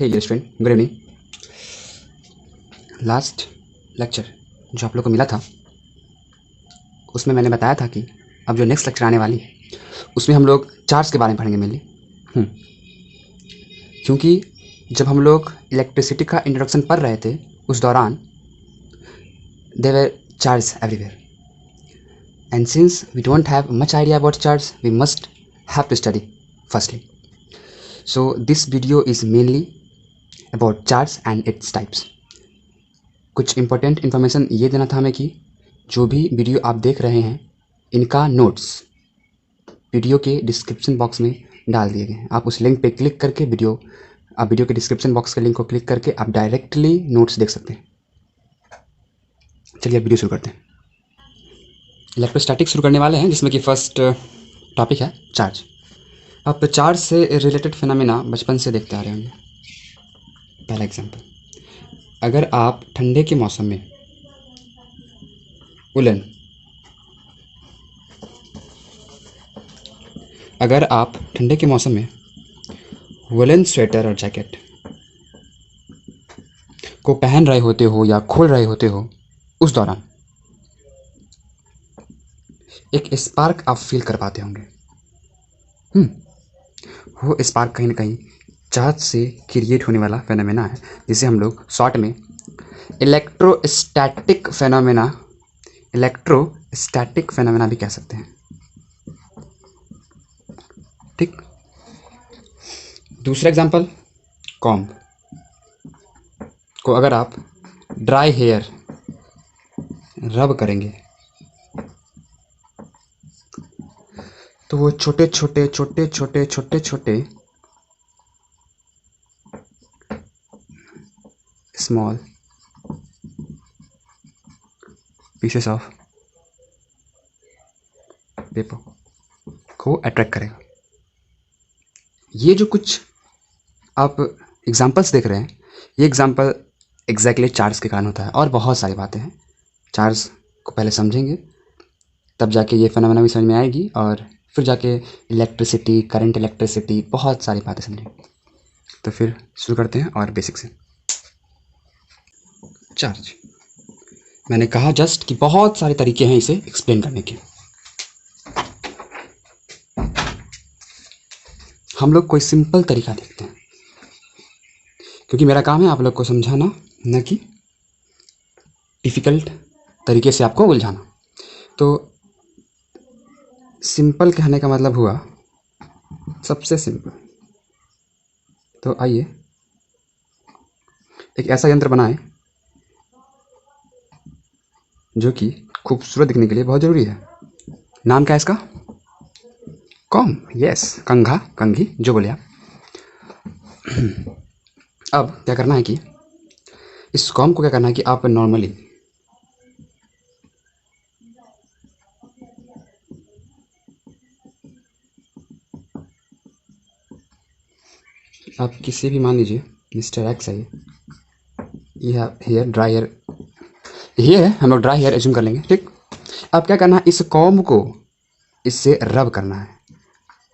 हे dear student, good evening. Last lecture जो आप लोग को मिला था उसमें मैंने बताया था कि अब जो नेक्स्ट लेक्चर आने वाली है उसमें हम लोग चार्ज के बारे में पढ़ेंगे मेनली। क्योंकि जब हम लोग इलेक्ट्रिसिटी का इंट्रोडक्शन पढ़ रहे थे उस दौरान there were charge everywhere, and since we don't have much idea about charge we must have to study firstly. So this video is mainly about charge and its types. कुछ important information ये देना था हमें कि जो भी video आप देख रहे हैं इनका नोट्स वीडियो के डिस्क्रिप्शन बॉक्स में डाल दिए गए हैं। आप उस लिंक पे क्लिक करके वीडियो के डिस्क्रिप्शन बॉक्स के लिंक को क्लिक करके आप डायरेक्टली नोट्स देख सकते हैं। चलिए अब वीडियो शुरू करते हैं। इलेक्ट्रोस्टैटिक्स शुरू करने वाले हैं, जिसमें कि फर्स्ट टॉपिक है चार्ज। आप चार्ज से रिलेटेड फिनोमेना बचपन से देखते आ रहे होंगे। पहला एग्जाम्पल, अगर आप ठंडे के मौसम में वुलन स्वेटर और जैकेट को पहन रहे होते हो या खोल रहे होते हो, उस दौरान एक स्पार्क आप फील कर पाते होंगे। वो स्पार्क कहीं ना कहीं चार्ज से क्रिएट होने वाला फेनोमेना है, जिसे हम लोग शॉर्ट में इलेक्ट्रोस्टैटिक फेनोमेना भी कह सकते हैं। ठीक। दूसरा एग्जांपल, कॉम्ब को अगर आप ड्राई हेयर रब करेंगे तो वो छोटे छोटे स्मॉल पीसेस ऑफ पेपर को अट्रैक्ट करेगा। ये जो कुछ आप एग्जांपल्स देख रहे हैं, ये एग्जांपल एग्जैक्टली चार्ज के कारण होता है। और बहुत सारी बातें हैं, चार्ज को पहले समझेंगे तब जाके ये फेनोमेना भी समझ में आएगी, और फिर जाके इलेक्ट्रिसिटी, करंट इलेक्ट्रिसिटी, बहुत सारी बातें समझेंगे। तो फिर शुरू करते हैं और बेसिक से। चार्ज, मैंने कहा जस्ट कि बहुत सारे तरीके हैं इसे एक्सप्लेन करने के। हम लोग कोई सिंपल तरीका देखते हैं, क्योंकि मेरा काम है आप लोग को समझाना, न कि डिफ़िकल्ट तरीके से आपको उलझाना। तो सिंपल कहने का मतलब हुआ सबसे सिंपल। तो आइए एक ऐसा यंत्र बनाएं जो कि खूबसूरत दिखने के लिए बहुत ज़रूरी है। नाम क्या है इसका? कॉम्ब। यस, कंघा, कंघी, जो बोले आप। अब क्या करना है कि इस कॉम्ब को क्या करना है कि आप नॉर्मली आप किसी भी, मान लीजिए मिस्टर एक्स है, ये हेयर, ड्राई हेयर ये है, हम लोग ड्राई हेयर एज्यूम कर लेंगे। ठीक। अब क्या करना है, इस कॉम्ब को इससे रब करना है।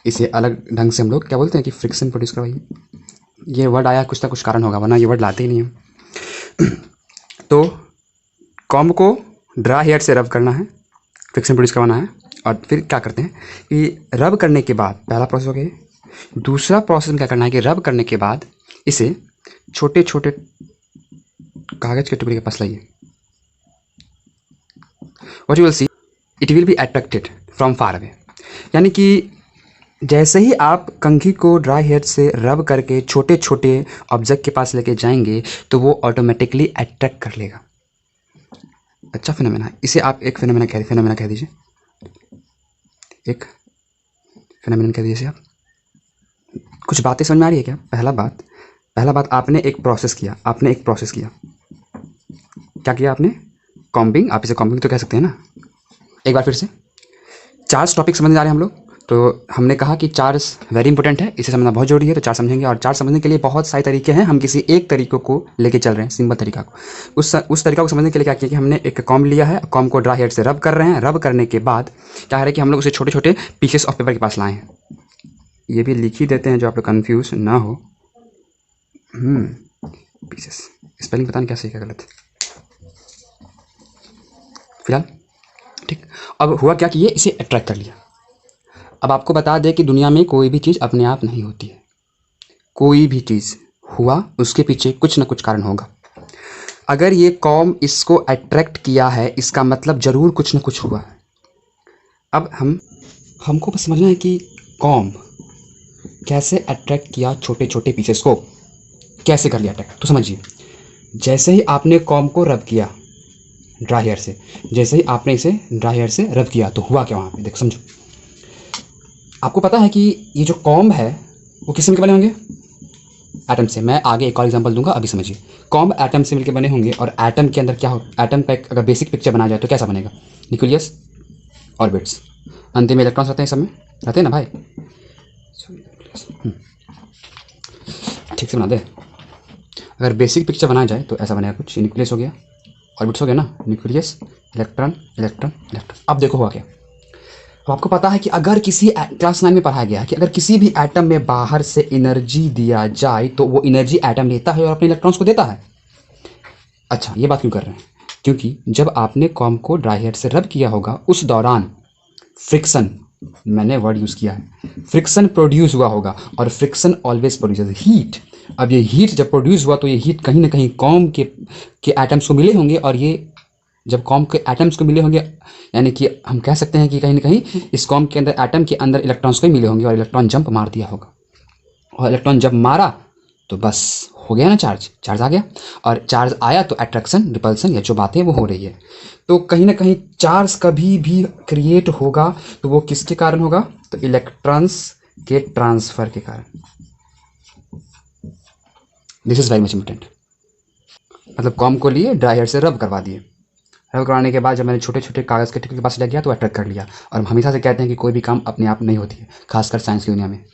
इसे अलग ढंग से हम लोग क्या बोलते हैं कि फ्रिक्शन प्रोड्यूस करवाइए। ये वर्ड आया, कुछ ना कुछ कारण होगा, वरना ये वर्ड लाते ही नहीं हम। तो कॉम्ब को ड्राई हेयर से रब करना है, फ्रिक्शन प्रोड्यूस करवाना है। और फिर क्या करते हैं कि रब करने के बाद, पहला प्रोसेस हो गया। दूसरा प्रोसेस में क्या करना है कि रब करने के बाद इसे छोटे छोटे कागज के टुकड़े के पास लाइए। What you will see, it will be attracted from far away। यानी कि जैसे ही आप कंघी को ड्राई हेयर से रब करके छोटे छोटे ऑब्जेक्ट के पास लेके जाएंगे तो वो ऑटोमेटिकली अट्रैक्ट कर लेगा। अच्छा फिनोमेना है, इसे आप एक फिनोमेना कह दीजिए। एक फिनोमेना कह दीजिए आप। कुछ बातें समझ में आ रही है क्या? पहला बात आपने एक प्रोसेस किया। क्या किया आपने? कॉम्बिंग। आप इसे कॉम्बिंग तो कह सकते हैं ना। एक बार फिर से चार्ज टॉपिक समझने जा रहे हैं हम लोग। तो हमने कहा कि चार्ज वेरी इंपॉर्टेंट है, इसे समझना बहुत जरूरी है। तो चार्ज समझेंगे, और चार्ज समझने के लिए बहुत सारे तरीके हैं। हम किसी एक तरीके को लेके चल रहे हैं, सिंपल तरीका को। उस तरीका को समझने के लिए क्या किया कि हमने एक कॉम्ब लिया है, कॉम्ब को ड्राई हेयर से रब कर रहे हैं। रब करने के बाद क्या है कि हम लोग उसे छोटे छोटे पीसेस ऑफ पेपर के पास लाए हैं। ये भी लिख ही देते हैं जो आप लोग कन्फ्यूज ना हो। पीसेस। स्पेलिंग पता नहीं क्या सही क्या गलत, फिलहाल ठीक। अब हुआ क्या कि ये इसे अट्रैक्ट कर लिया। अब आपको बता दें कि दुनिया में कोई भी चीज़ अपने आप नहीं होती है। कोई भी चीज़ हुआ उसके पीछे कुछ ना कुछ कारण होगा। अगर ये कॉम इसको अट्रैक्ट किया है, इसका मतलब ज़रूर कुछ ना कुछ हुआ है। अब हमको बस समझना है कि कॉम कैसे अट्रैक्ट किया छोटे छोटे पीसेस को, कैसे कर लिया अट्रैक्ट। तो समझिए, जैसे ही आपने कॉम को रब किया ड्राई हेयर से, जैसे ही आपने इसे ड्राई हेयर से रब किया, तो हुआ क्या वहाँ पे, देखो समझो। आपको पता है कि ये जो कॉम्ब है वो किससे मिलकर बने होंगे? एटम से। मैं आगे एक और एग्जांपल दूंगा, अभी समझिए। कॉम्ब एटम से मिलकर बने होंगे, और एटम के अंदर क्या हो, एटम का अगर बेसिक पिक्चर बनाया जाए तो कैसा बनेगा? न्यूक्लियस, ऑर्बिट्स, अंतिम में इलेक्ट्रॉन्स रहते हैं, सब में रहते हैं ना भाई। ठीक से बना दे। अगर बेसिक पिक्चर बनाया जाए तो ऐसा बनेगा कुछ। न्यूक्लियस हो गया, ऑर्बिट्स हो गया ना, न्यूक्लियस, इलेक्ट्रॉन, इलेक्ट्रॉन, इलेक्ट्रॉन। अब देखो हुआ क्या। तो आपको पता है कि अगर किसी क्लास 9 में पढ़ाया गया है कि अगर किसी भी एटम में बाहर से एनर्जी दिया जाए तो वो एनर्जी एटम लेता है और अपने इलेक्ट्रॉन्स को देता है। अच्छा, ये बात क्यों कर रहे हैं? क्योंकि जब आपने कॉम को ड्राई हेयर से रब किया होगा, उस दौरान फ्रिक्शन, मैंने वर्ड यूज़ किया है, फ्रिक्शन प्रोड्यूस हुआ होगा, और फ्रिक्शन ऑलवेज प्रोड्यूसेस हीट। अब ये हीट जब प्रोड्यूस हुआ तो ये हीट कहीं ना कहीं कॉम के एटम्स को मिले होंगे, और ये जब कॉम के एटम्स को मिले होंगे, यानी कि हम कह सकते हैं कि कहीं ना कहीं इस कॉम के अंदर, एटम के अंदर इलेक्ट्रॉन्स को ही मिले होंगे, और इलेक्ट्रॉन जंप मार दिया होगा। और इलेक्ट्रॉन जब मारा तो बस हो गया ना, चार्ज आ गया। और चार्ज आया तो अट्रैक्शन, रिपल्सन, या जो बातें वो हो रही है। तो कहीं ना कहीं चार्ज कभी भी क्रिएट होगा तो वो किसके कारण होगा? तो इलेक्ट्रॉन्स के ट्रांसफर के कारण। This is very much important. मतलब कॉम को लिए ड्राई हेयर से रब करवा दिए, रब करवाने के बाद जब मैंने छोटे छोटे कागज़ के टिकट के पास ले गया तो अट्रैक्ट कर लिया। और हम हमेशा से कहते हैं कि कोई भी काम अपने आप नहीं होती है, खासकर साइंस की दुनिया में।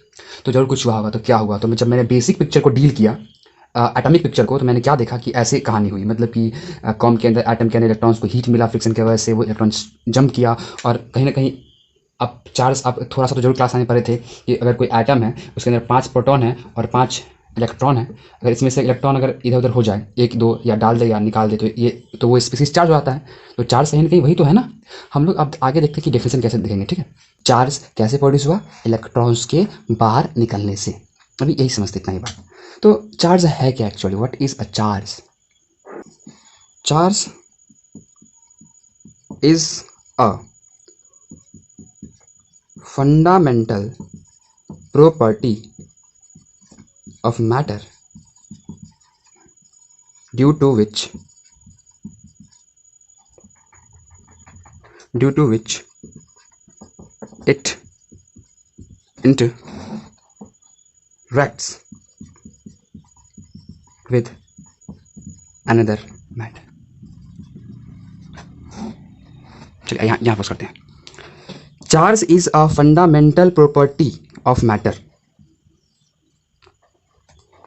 तो जरूर कुछ हुआ होगा। तो क्या हुआ? तो जब मैंने बेसिक पिक्चर को डील किया, एटॉमिक पिक्चर को, तो मैंने क्या देखा कि ऐसे कहानी हुई। मतलब कि कॉम के अंदर, एटम के अंदर इलेक्ट्रॉन्स को हीट मिला, फ्रिक्शन की वजह से वो इलेक्ट्रॉन्स जंप किया। और कहीं ना कहीं अब चार्ज, आप थोड़ा सा तो जरूर क्लास आने पड़े थे कि अगर कोई एटम है उसके अंदर 5 प्रोटॉन है और 5 इलेक्ट्रॉन है, अगर इसमें से इलेक्ट्रॉन अगर इधर उधर हो जाए, एक दो या डाल दे या निकाल दे, तो वो स्पीसीज चार्ज हो जाता है। तो चार्ज कहीं ना कहीं वही तो है ना। हम लोग अब आगे देखते हैं कि डेफिनेशन कैसे देखेंगे, ठीक है। चार्ज कैसे प्रोड्यूस हुआ? इलेक्ट्रॉन्स के बाहर निकलने से। अभी यही समझते, इतना ही बात। तो चार्ज है क्या actually? What is a charge? Charge is a fundamental property of matter due to which it interacts with another matter। चलिए यहाँ पोस्ट करते हैं। Charge is a fundamental property of matter.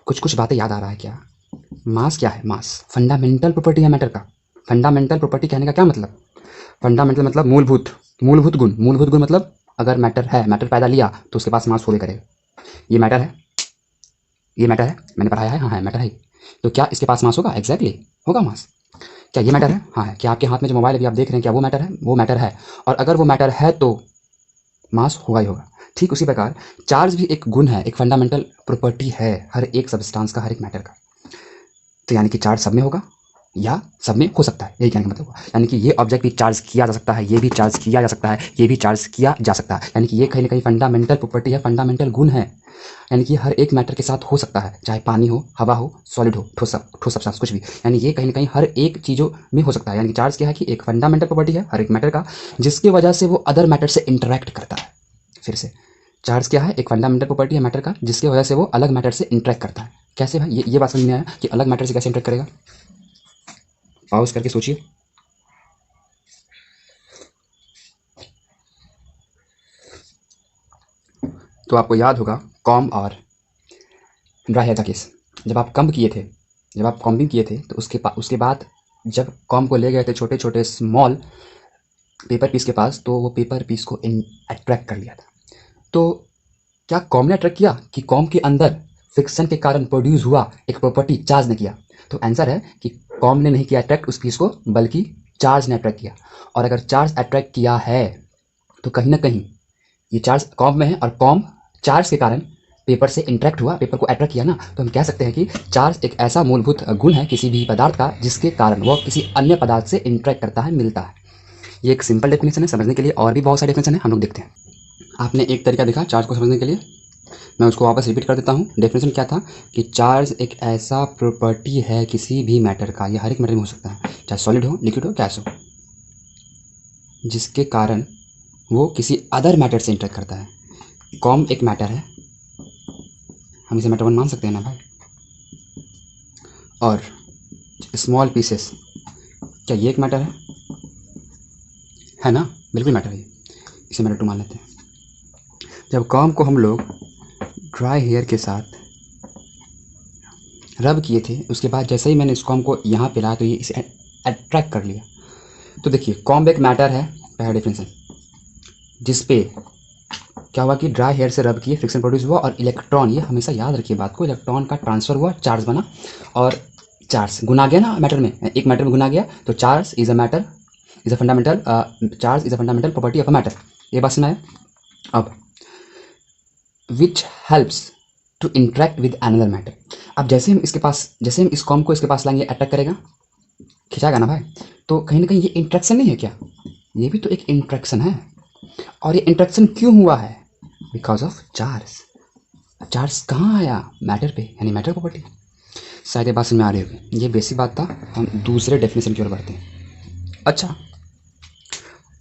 कुछ बातें याद आ रहा है क्या? मास क्या है? मास फंडामेंटल प्रॉपर्टी है मैटर का। फंडामेंटल प्रॉपर्टी कहने का क्या मतलब? फंडामेंटल मतलब मूलभूत, मूलभूत गुण। मूलभूत गुण मतलब अगर मैटर है, मैटर पैदा लिया तो उसके पास मास होबे करेगा। ये मैटर है, ये मैटर है, मैंने पढ़ाया है, हाँ है, मैटर है। तो क्या इसके पास मास होगा? एग्जैक्टली होगा मास। क्या ये मैटर है? हाँ है। क्या आपके हाथ में जो मोबाइल अभी आप देख रहे हैं, क्या वो मैटर है? वो मैटर है। और अगर वो मैटर है तो मास होगा ही होगा। ठीक उसी प्रकार चार्ज भी एक गुण है, एक फंडामेंटल प्रॉपर्टी है हर एक सब्सटेंस का, हर एक मैटर का। तो यानी कि चार्ज सब में होगा या सब में हो सकता है, यही कहने का मतलब हुआ। यानी कि ये ऑब्जेक्ट भी चार्ज किया जा सकता है, ये भी चार्ज किया जा सकता है, ये भी चार्ज किया जा सकता है। यानी कि ये कहीं ना कहीं फंडामेंटल प्रॉपर्टी है, फंडामेंटल गुण है। यानी कि हर एक मैटर के साथ हो सकता है, चाहे पानी हो, हवा हो, सॉलिड हो, ठोस सब्सटेंस, कुछ भी। यानी ये कहीं ना कहीं हर एक चीज़ों में हो सकता है। यानी कि चार्ज क्या है कि एक फंडामेंटल प्रॉपर्टी है हर एक मैटर का, जिसकी वजह से वो अदर मैटर से इंटरेक्ट करता है। फिर से, चार्ज क्या है? एक फंडामेंटल प्रॉपर्टी है मैटर का, जिसकी वजह से वो अलग मैटर से इंटरेक्ट करता है। कैसे भाई? ये बात समझ में आया कि अलग मैटर से कैसे इंटरेक्ट करेगा? पॉज करके सोचिए। तो आपको याद होगा कॉम और ड्राई हेयर का केस। जब आप कॉम्ब किए थे, जब आप कॉम्बिंग किए थे, तो उसके बाद जब कॉम्ब को ले गए थे छोटे छोटे स्मॉल पेपर पीस के पास, तो वो पेपर पीस को अट्रैक्ट कर लिया था। तो क्या कॉम ने अट्रैक्ट किया कि कॉम के अंदर फ्रिक्शन के कारण प्रोड्यूस हुआ एक प्रॉपर्टी चार्ज ने किया। तो आंसर है कि कॉम ने नहीं किया अट्रैक्ट उस पीस को, बल्कि चार्ज ने अट्रैक्ट किया। और अगर चार्ज अट्रैक्ट किया है तो कहीं ना कहीं ये चार्ज कॉम में है, और कॉम चार्ज के कारण पेपर से इंटरेक्ट हुआ, पेपर को अट्रैक्ट किया ना, तो हम कह सकते हैं कि चार्ज एक ऐसा मूलभूत गुण है किसी भी पदार्थ का जिसके कारण वह किसी अन्य पदार्थ से इंटरेक्ट करता है, मिलता है। ये एक सिंपल डेफिनेशन है, समझने के लिए और भी बहुत सारे डेफिनेशन है, हम लोग देखते हैं। आपने एक तरीका देखा चार्ज को समझने के लिए, मैं उसको वापस रिपीट कर देता हूँ। डेफिनेशन क्या था कि चार्ज एक ऐसा प्रॉपर्टी है किसी भी मैटर का, ये हर एक मैटर में हो सकता है, चाहे सॉलिड हो, लिक्विड हो, गैस हो, जिसके कारण वो किसी अदर मैटर से इंटरेक्ट करता है। कॉम एक मैटर है, हम इसे मैटर वन मान सकते हैं ना भाई। और स्मॉल पीसेस, क्या ये एक मैटर है ना? बिल्कुल मैटर है ये, इसे मैटर टू मान लेते हैं। जब कॉम को हम लोग ड्राई हेयर के साथ रब किए थे, उसके बाद जैसे ही मैंने इस कॉम को यहाँ पे लाया तो ये इसे अट्रैक्ट कर लिया। तो देखिए कॉम एक मैटर है, पहला डेफिनेशन, जिसपे क्या हुआ कि ड्राई हेयर से रब किए, फ्रिक्शन प्रोड्यूस हुआ, और इलेक्ट्रॉन, ये हमेशा याद रखिए बात को, इलेक्ट्रॉन का ट्रांसफर हुआ, चार्ज बना, और चार्ज गुना गया ना मैटर में, एक मैटर में गुना गया, तो charge is a matter, is a fundamental, charge is a fundamental property of a matter. ये बात सुना है? अब which helps to interact with another matter. अब जैसे हम इस कॉम को इसके पास लाएंगे, अटैक करेगा, खिंचाएगा ना भाई, तो कहीं ना कहीं ये इंट्रैक्शन नहीं है क्या? ये भी तो एक इंट्रैक्शन है। और ये इंट्रैक्शन क्यों हुआ है? Because of charge. चार्ज कहाँ आया? मैटर पे, यानी मैटर प्रॉपर्टी। शायद ये बात समझ में आ रही होगी, ये बेसिक बात था। हम दूसरे डेफिनेशन की ओर बढ़ते हैं। अच्छा,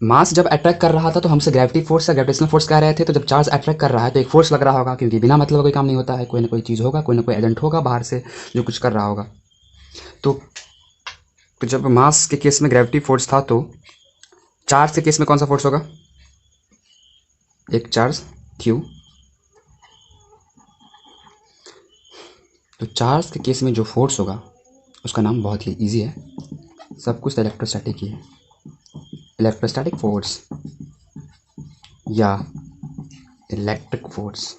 मास जब अट्रैक्ट कर रहा था तो हमसे ग्रेविटी फोर्स या ग्रेविटेशनल फोर्स कह रहे थे, तो जब चार्ज अट्रैक्ट कर रहा है तो एक फोर्स लग रहा होगा, क्योंकि बिना मतलब कोई काम नहीं होता है, कोई ना कोई चीज़ होगा, कोई ना कोई एजेंट होगा बाहर से जो कुछ कर रहा होगा। तो जब मास के केस में ग्रेविटी फोर्स था, तो चार्ज के केस में कौन सा फोर्स होगा? एक चार्ज क्यू। तो चार्ज के केस में जो फोर्स होगा उसका नाम बहुत ही इजी है, सब कुछ इलेक्ट्रोस्टैटिक ही है, इलेक्ट्रोस्टैटिक फोर्स या इलेक्ट्रिक फोर्स।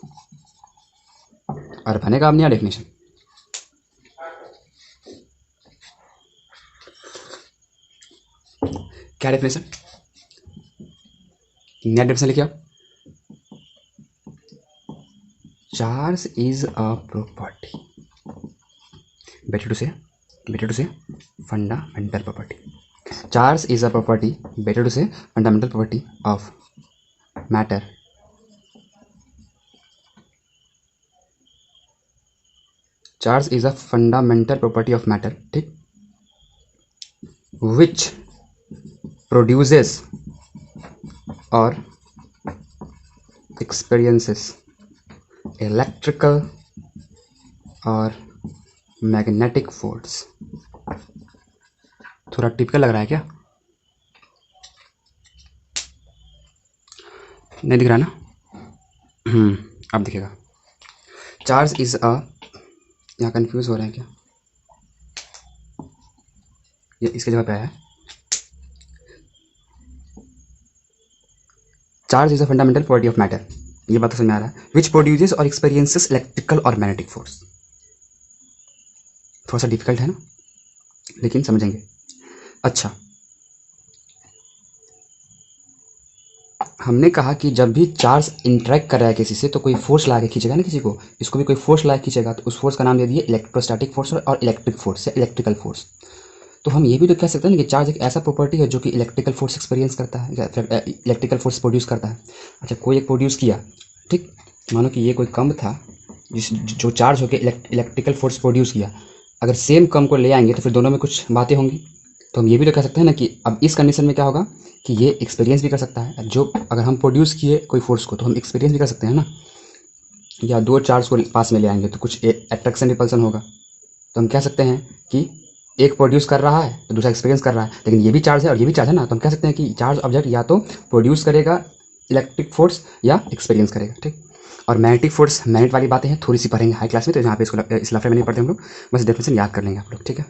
और बनेगा अब नया डेफिनेशन। क्या डेफिनेशन? नया डेफिनेशन लिखिए आप। Charge is a property, better to say fundamental property. Charge is a property, better to say fundamental property of matter charge is a fundamental property of matter, ठीक, which produces और experiences electrical और magnetic force. थोड़ा typical लग रहा है क्या? नहीं दिख रहा ना? अब दिखेगा। चार्ज इज अ, यहाँ कंफ्यूज हो रहे हैं क्या? ये इसके जगह पे आया है। Charge is a fundamental property of matter, ये बात तो समझ में आ रहा है, विच प्रोड्यूसेस और एक्सपीरियंसेस इलेक्ट्रिकल और मैग्नेटिक फोर्स। थोड़ा सा डिफिकल्ट है ना, लेकिन समझेंगे। अच्छा, हमने कहा कि जब भी चार्ज इंटरेक्ट कर रहा है किसी से तो कोई फोर्स ला के खींचेगा ना किसी को, इसको भी कोई फोर्स ला के खींचेगा, तो उस फोर्स का नाम दे दिए इलेक्ट्रोस्टैटिक फोर्स और इलेक्ट्रिक फोर्स या इलेक्ट्रिकल फोर्स। तो हम ये भी तो कह सकते हैं ना कि चार्ज एक ऐसा प्रॉपर्टी है जो कि इलेक्ट्रिकल फोर्स एक्सपीरियंस करता है, इलेक्ट्रिकल फोर्स प्रोड्यूस करता है। अच्छा, कोई एक प्रोड्यूस किया, ठीक, मानो कि ये कोई कम था जो चार्ज होकर इलेक्ट्रिकल फोर्स प्रोड्यूस किया, अगर सेम कम को ले आएंगे तो फिर दोनों में कुछ बातें होंगी। तो हम ये भी तो कह सकते हैं ना कि अब इस कंडीशन में क्या होगा कि ये एक्सपीरियंस भी कर सकता है, जो अगर हम प्रोड्यूस किए कोई फोर्स को तो हम एक्सपीरियंस भी कर सकते हैं ना, या दो चार्ज को पास में ले आएंगे तो कुछ अट्रैक्शन रिपल्सन होगा। तो हम कह सकते हैं कि एक प्रोड्यूस कर रहा है तो दूसरा एक्सपीरियंस कर रहा है, लेकिन ये भी चार्ज है और ये भी चार्ज है ना, तो हम कह सकते हैं कि चार्ज ऑब्जेक्ट या तो प्रोड्यूस करेगा इलेक्ट्रिक फोर्स या एक्सपीरियंस करेगा, ठीक। और मैग्नेटिक फोर्स, मैग्नेट वाली बातें हैं, थोड़ी सी पढ़ेंगे हाई क्लास में, तो यहाँ पे इसको इस लफड़े में नहीं पढ़ते हम लोग, बस डेफिनेशन याद कर लेंगे आप लोग, ठीक है।